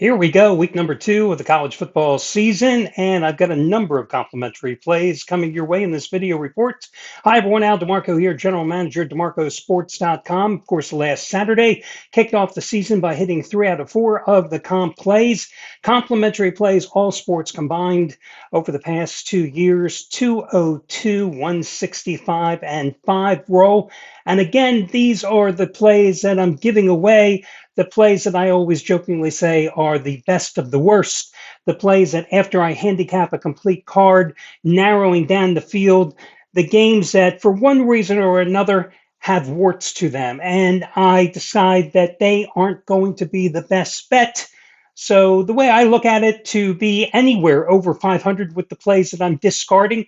Here we go, week number 2 of the college football season, and I've got a number of complimentary plays coming your way in this video report. Hi, everyone. Al DeMarco here, General Manager at DeMarcoSports.com. Of course, last Saturday kicked off the season by hitting 3 out of 4 of the comp plays. Complimentary plays, all sports combined over the past 2 years, 202, 165, and 5 roll. And again, these are the plays that I'm giving away, the plays that I always jokingly say are the best of the worst, the plays that after I handicap a complete card, narrowing down the field, the games that for one reason or another have warts to them, and I decide that they aren't going to be the best bet. So the way I look at it, to be anywhere over 500 with the plays that I'm discarding,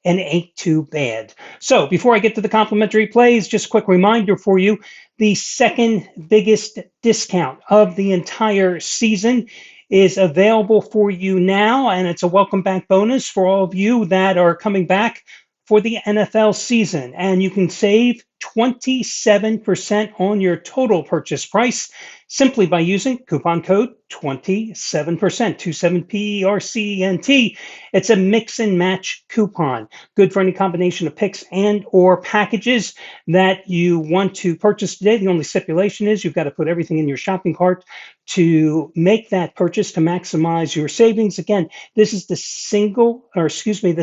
and ain't too bad. So before I get to the complimentary plays, just a quick reminder for you, the second biggest discount of the entire season is available for you now, and it's a welcome back bonus for all of you that are coming back for the NFL season. And you can save 27% on your total purchase price simply by using coupon code 27%, 27PERCENT. It's a mix and match coupon, good for any combination of picks and or packages that you want to purchase today. The only stipulation is you've got to put everything in your shopping cart to make that purchase to maximize your savings. Again, this is the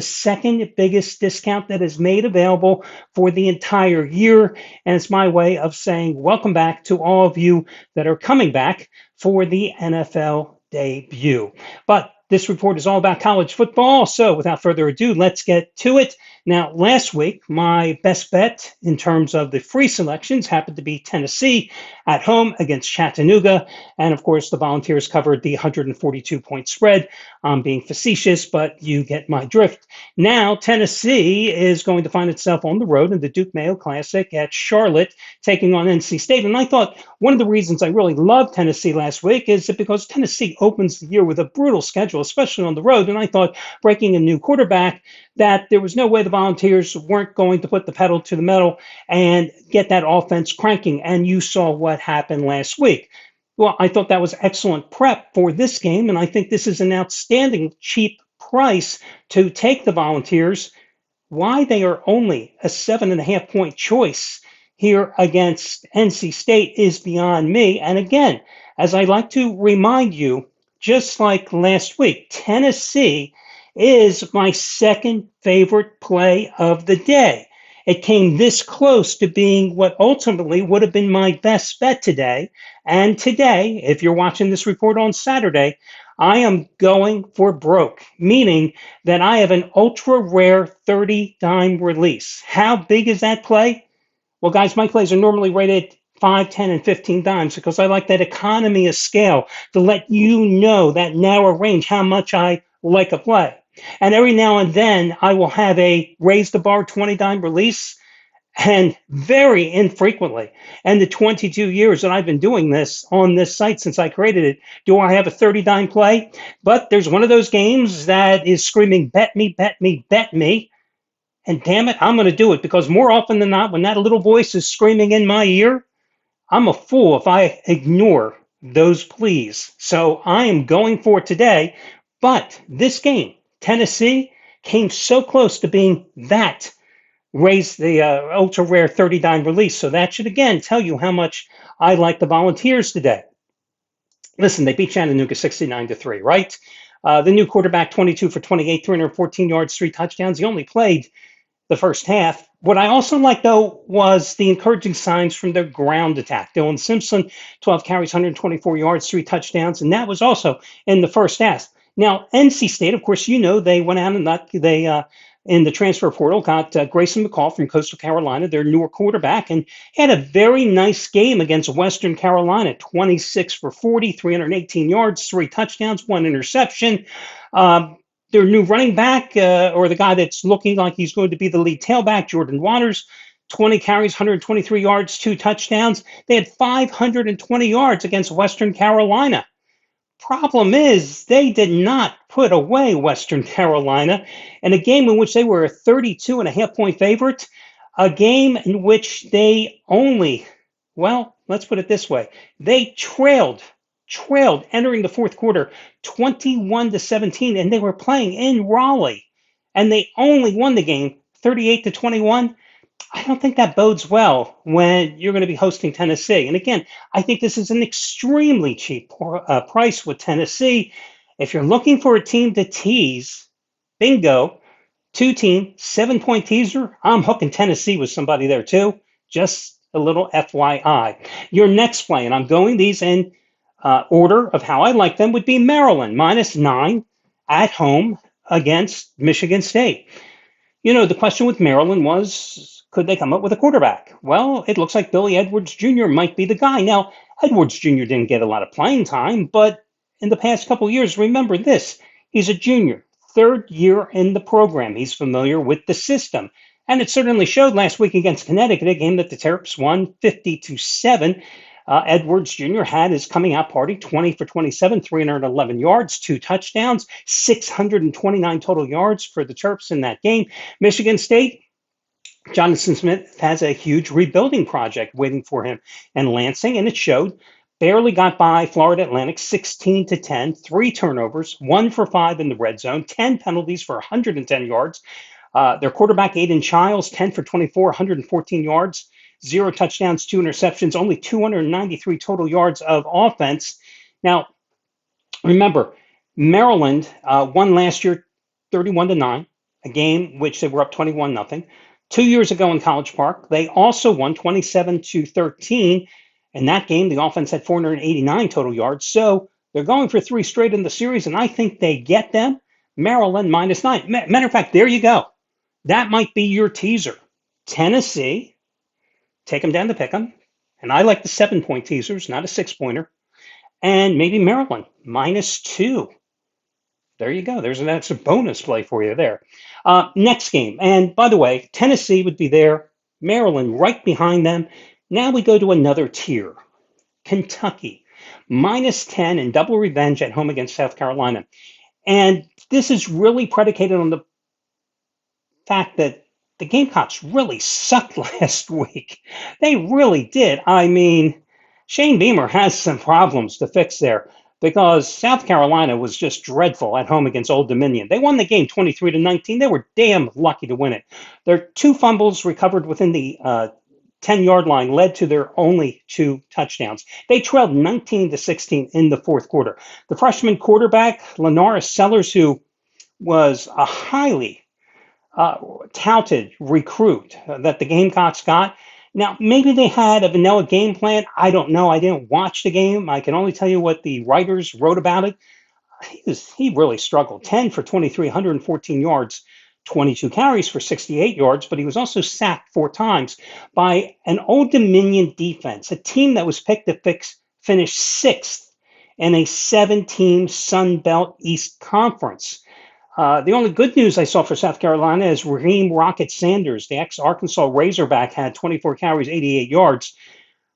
second biggest discount that is made available for the entire year. And it's my way of saying welcome back to all of you that are coming back for the NFL debut. But this report is all about college football. So without further ado, let's get to it. Now, last week, my best bet in terms of the free selections happened to be Tennessee at home against Chattanooga. And of course, the Volunteers covered the 142-point spread. I'm being facetious, but you get my drift. Now, Tennessee is going to find itself on the road in the Duke Mayo Classic at Charlotte, taking on NC State. And I thought one of the reasons I really loved Tennessee last week is that because Tennessee opens the year with a brutal schedule, especially on the road. And I thought, breaking a new quarterback, that there was no way the Volunteers weren't going to put the pedal to the metal and get that offense cranking. And you saw what happened last week. Well, I thought that was excellent prep for this game, and I think this is an outstanding cheap price to take the Volunteers. Why they are only a 7.5-point choice here against NC State is beyond me. And again, as I like to remind you, just like last week, Tennessee is my second favorite play of the day. It came this close to being what ultimately would have been my best bet today. And today, if you're watching this report on Saturday, I am going for broke, meaning that I have an ultra rare 30-dime release. How big is that play? Well, guys, my plays are normally rated 5, 10, and 15 dimes because I like that economy of scale to let you know that narrow range, how much I like a play. And every now and then I will have a raise the bar 20-dime release, and very infrequently, and the 22 years that I've been doing this on this site since I created it, do I have a 30-dime play. But there's one of those games that is screaming, bet me, bet me, bet me. And damn it, I'm going to do it, because more often than not, when that little voice is screaming in my ear, I'm a fool if I ignore those pleas. So I am going for it today. But this game, Tennessee, came so close to being that raise the ultra rare 30-dime release. So that should again tell you how much I like the Volunteers today. Listen, they beat Chattanooga 69-3, right? The new quarterback, 22 for 28, 314 yards, 3 touchdowns. He only played the first half. What I also like, though, was the encouraging signs from their ground attack. Dylan Simpson, 12 carries, 124 yards, 3 touchdowns, and that was also in the first half. Now, NC State, of course, you know, they went out and in the transfer portal, got Grayson McCall from Coastal Carolina, their newer quarterback, and had a very nice game against Western Carolina, 26 for 40, 318 yards, 3 touchdowns, 1 interception. Their new running back, or the guy that's looking like he's going to be the lead tailback, Jordan Waters, 20 carries, 123 yards, 2 touchdowns. They had 520 yards against Western Carolina. Problem is, they did not put away Western Carolina in a game in which they were a 32.5-point favorite, a game in which they only, well, let's put it this way, they trailed trailed entering the fourth quarter 21-17, and they were playing in Raleigh, and they only won the game 38-21. I don't think that bodes well when you're going to be hosting Tennessee. And again, I think this is an extremely cheap price with Tennessee. If you're looking for a team to tease, bingo, two-team, 7-point teaser. I'm hooking Tennessee with somebody there too. Just a little FYI. Your next play, and I'm going these in order of how I like them, would be Maryland -9 at home against Michigan State. The question with Maryland was, could they come up with a quarterback? Well, it looks like Billy Edwards Jr. might be the guy. Now, Edwards Jr. didn't get a lot of playing time, but in the past couple of years, remember this, he's a junior, third year in the program. He's familiar with the system. And it certainly showed last week against Connecticut, a game that the Terps won 50-7. Edwards Jr. had his coming out party, 20 for 27, 311 yards, 2 touchdowns, 629 total yards for the Terps in that game. Michigan State, Jonathan Smith has a huge rebuilding project waiting for him in Lansing, and it showed. Barely got by Florida Atlantic 16-10, 3 turnovers, 1 for 5 in the red zone, 10 penalties for 110 yards. Their quarterback, Aiden Childs, 10 for 24, 114 yards. 0 touchdowns, 2 interceptions, only 293 total yards of offense. Now, remember, Maryland won last year 31-9, a game which they were up 21-0. 2 years ago in College Park, they also won 27-13. In that game, the offense had 489 total yards. So they're going for 3 straight in the series, and I think they get them. Maryland -9. Matter of fact, there you go. That might be your teaser. Tennessee. Take them down to pick them. And I like the 7-point teasers, not a 6-pointer. And maybe Maryland, -2. There you go. That's a bonus play for you there. Next game. And by the way, Tennessee would be there. Maryland right behind them. Now we go to another tier. Kentucky, -10 in double revenge at home against South Carolina. And this is really predicated on the fact that the Gamecocks really sucked last week. They really did. I mean, Shane Beamer has some problems to fix there because South Carolina was just dreadful at home against Old Dominion. They won the game 23-19. They were damn lucky to win it. Their 2 fumbles recovered within the 10-yard line led to their only 2 touchdowns. They trailed 19-16 in the fourth quarter. The freshman quarterback, Lanaris Sellers, who was a highly touted recruit that the Gamecocks got. Now, maybe they had a vanilla game plan. I don't know. I didn't watch the game. I can only tell you what the writers wrote about it. He really struggled. 10 for 23, 114 yards, 22 carries for 68 yards, but he was also sacked 4 times by an Old Dominion defense, a team that was picked to finish 6th in a 7-team Sun Belt East Conference. The only good news I saw for South Carolina is Raheem Rocket Sanders, the ex-Arkansas Razorback, had 24 carries, 88 yards.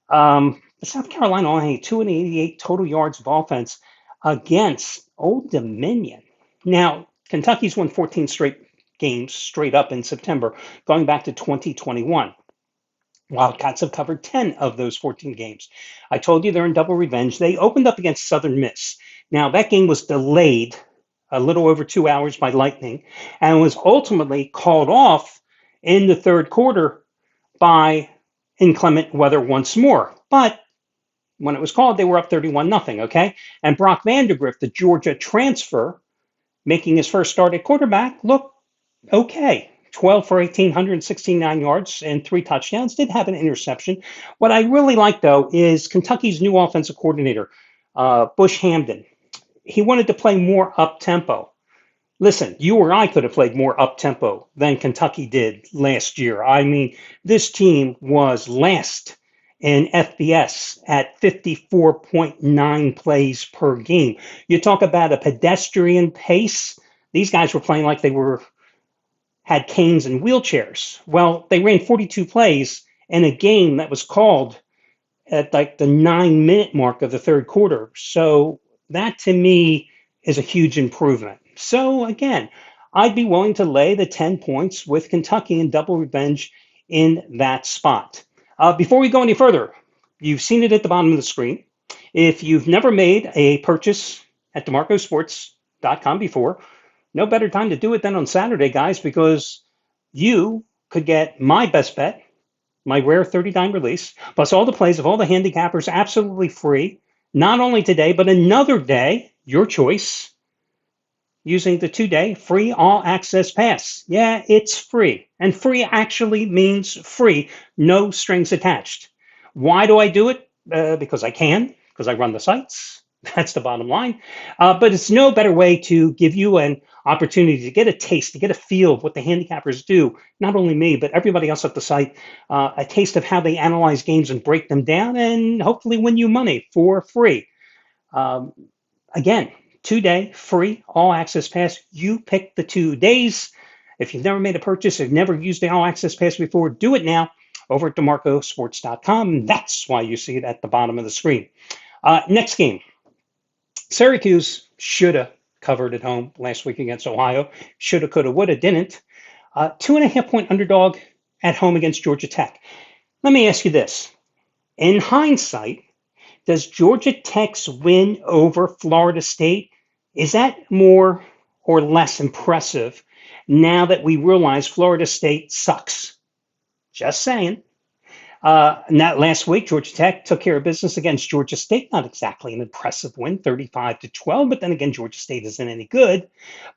But South Carolina only had 288 total yards of offense against Old Dominion. Now, Kentucky's won 14 straight games straight up in September, going back to 2021. Wildcats have covered 10 of those 14 games. I told you they're in double revenge. They opened up against Southern Miss. Now, that game was delayed a little over 2 hours by lightning, and was ultimately called off in the third quarter by inclement weather once more. But when it was called, they were up 31-0, okay? And Brock Vandagriff, the Georgia transfer, making his first start at quarterback, looked okay. 12 for 18, 169 yards and 3 touchdowns. Did have an interception. What I really like, though, is Kentucky's new offensive coordinator, Bush Hamdan. He wanted to play more up-tempo. Listen, you or I could have played more up-tempo than Kentucky did last year. I mean, this team was last in FBS at 54.9 plays per game. You talk about a pedestrian pace. These guys were playing like they had canes and wheelchairs. Well, they ran 42 plays in a game that was called at like the 9-minute mark of the third quarter. So that to me is a huge improvement. So again, I'd be willing to lay the 10 points with Kentucky in double revenge in that spot. Before we go any further, you've seen it at the bottom of the screen. If you've never made a purchase at DeMarcosports.com before, no better time to do it than on Saturday, guys, because you could get my best bet, my rare 30-dime release, plus all the plays of all the handicappers absolutely free, not only today, but another day, your choice, using the 2-day free all access pass. Yeah, it's free. And free actually means free, no strings attached. Why do I do it? Because I can, because I run the sites. That's the bottom line. But it's no better way to give you an opportunity to get a taste, to get a feel of what the handicappers do. Not only me, but everybody else at the site, a taste of how they analyze games and break them down and hopefully win you money for free. Um, Again, 2-day free all access pass. You pick the 2 days. If you've never made a purchase or never used the all access pass before, do it now over at DeMarcosports.com. That's why you see it at the bottom of the screen. Next game, Syracuse should have covered at home last week against Ohio. Shoulda, coulda, woulda, didn't. 2.5 point underdog at home against Georgia Tech. Let me ask you this. In hindsight, does Georgia Tech's win over Florida State, is that more or less impressive now that we realize Florida State sucks? Just saying. And that last week, Georgia Tech took care of business against Georgia State. Not exactly an impressive win, 35-12, but then again, Georgia State isn't any good.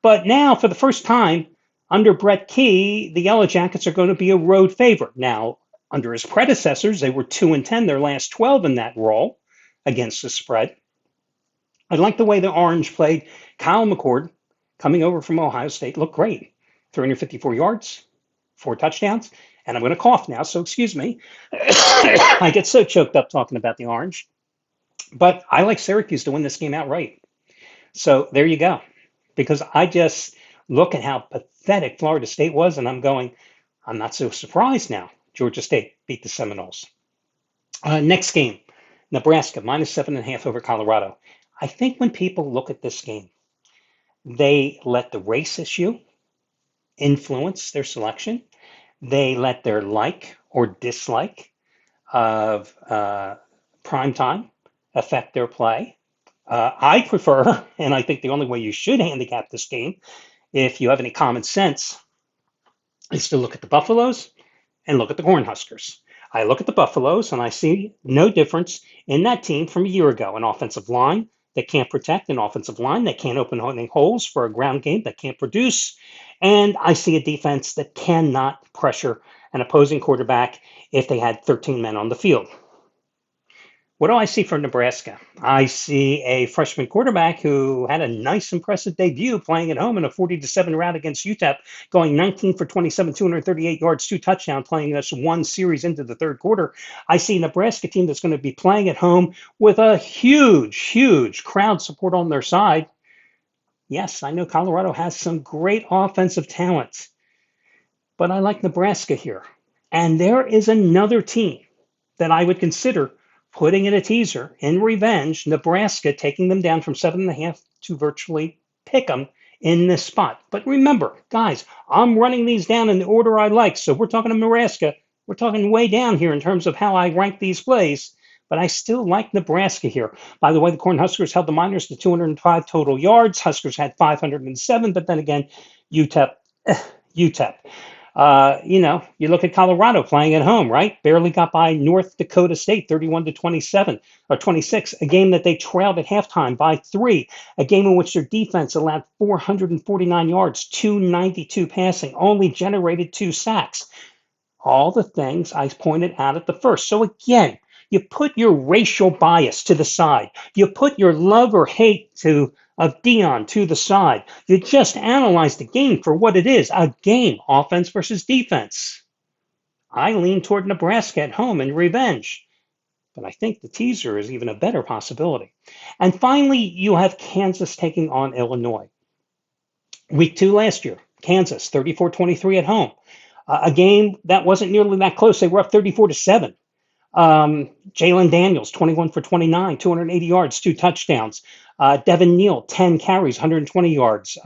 But now, for the first time, under Brett Key, the Yellow Jackets are going to be a road favorite. Now, under his predecessors, they were 2-10, their last 12 in that role against the spread. I like the way the Orange played. Kyle McCord, coming over from Ohio State, looked great. 354 yards, 4 touchdowns. And I'm going to cough now, so excuse me. I get so choked up talking about the Orange. But I like Syracuse to win this game outright. So there you go. Because I just look at how pathetic Florida State was, and I'm going, I'm not so surprised now. Georgia State beat the Seminoles. Next game, Nebraska, -7.5 over Colorado. I think when people look at this game, they let the race issue influence their selection. They let their like or dislike of prime time affect their play. I prefer, and I think the only way you should handicap this game, if you have any common sense, is to look at the Buffaloes and look at the Cornhuskers. I look at the Buffaloes and I see no difference in that team from a year ago. An offensive line that can't protect, an offensive line that can't open any holes for a ground game that can't produce. And I see a defense that cannot pressure an opposing quarterback if they had 13 men on the field. What do I see for Nebraska? I see a freshman quarterback who had a nice, impressive debut playing at home in a 40-7 rout against UTEP, going 19 for 27, 238 yards, 2 touchdowns, playing us one series into the third quarter. I see a Nebraska team that's going to be playing at home with a huge, huge crowd support on their side. Yes, I know Colorado has some great offensive talent, but I like Nebraska here. And there is another team that I would consider putting in a teaser in revenge, Nebraska taking them down from 7.5 to virtually pick them in this spot. But remember, guys, I'm running these down in the order I like. So we're talking to Nebraska. We're talking way down here in terms of how I rank these plays. But I still like Nebraska here. By the way, the Cornhuskers held the Miners to 205 total yards. Huskers had 507. But then again, UTEP. You look at Colorado playing at home, right? Barely got by North Dakota State, 31-27 or 26, a game that they trailed at halftime by 3, a game in which their defense allowed 449 yards, 292 passing, only generated 2 sacks. All the things I pointed out at the first. So again, you put your racial bias to the side. You put your love or hate of Dion to the side. You just analyze the game for what it is, a game, offense versus defense. I lean toward Nebraska at home in revenge, but I think the teaser is even a better possibility. And finally, you have Kansas taking on Illinois. Week 2 last year, Kansas, 34-23 at home. A game that wasn't nearly that close. They were up 34-7. Jalen Daniels, 21 for 29, 280 yards, 2 touchdowns. Devin Neal, 10 carries, 120 yards.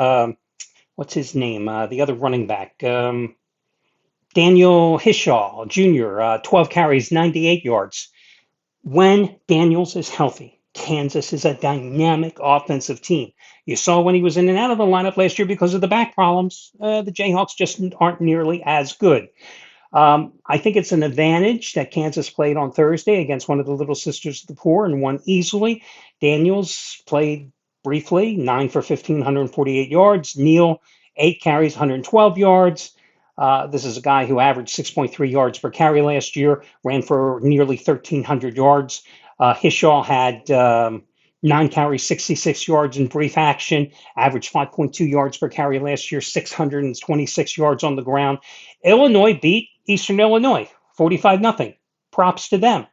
What's his name? The other running back. Daniel Hishaw Jr., 12 carries, 98 yards. When Daniels is healthy, Kansas is a dynamic offensive team. You saw when he was in and out of the lineup last year because of the back problems, the Jayhawks just aren't nearly as good. I think it's an advantage that Kansas played on Thursday against one of the Little Sisters of the Poor and won easily. Daniels played briefly, 9 for 15, 148 yards. Neal, 8 carries, 112 yards. This is a guy who averaged 6.3 yards per carry last year, ran for nearly 1,300 yards. Hishaw had 9 carries, 66 yards in brief action, averaged 5.2 yards per carry last year, 626 yards on the ground. Illinois beat Eastern Illinois 45-0. Props to them.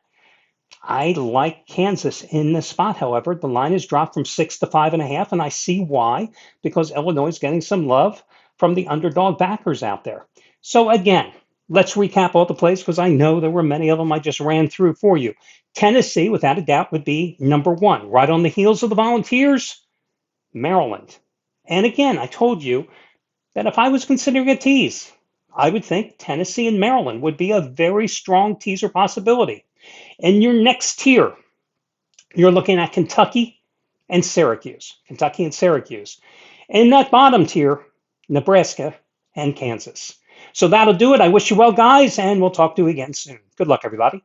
I like Kansas in this spot, however. The line has dropped from 6 to 5.5, and I see why, because Illinois is getting some love from the underdog backers out there. So again, let's recap all the plays because I know there were many of them I just ran through for you. Tennessee, without a doubt, would be number one. Right on the heels of the Volunteers, Maryland. And again, I told you that if I was considering a tease, I would think Tennessee and Maryland would be a very strong teaser possibility. In your next tier, you're looking at Kentucky and Syracuse. Kentucky and Syracuse. In that bottom tier, Nebraska and Kansas. So that'll do it. I wish you well, guys, and we'll talk to you again soon. Good luck, everybody.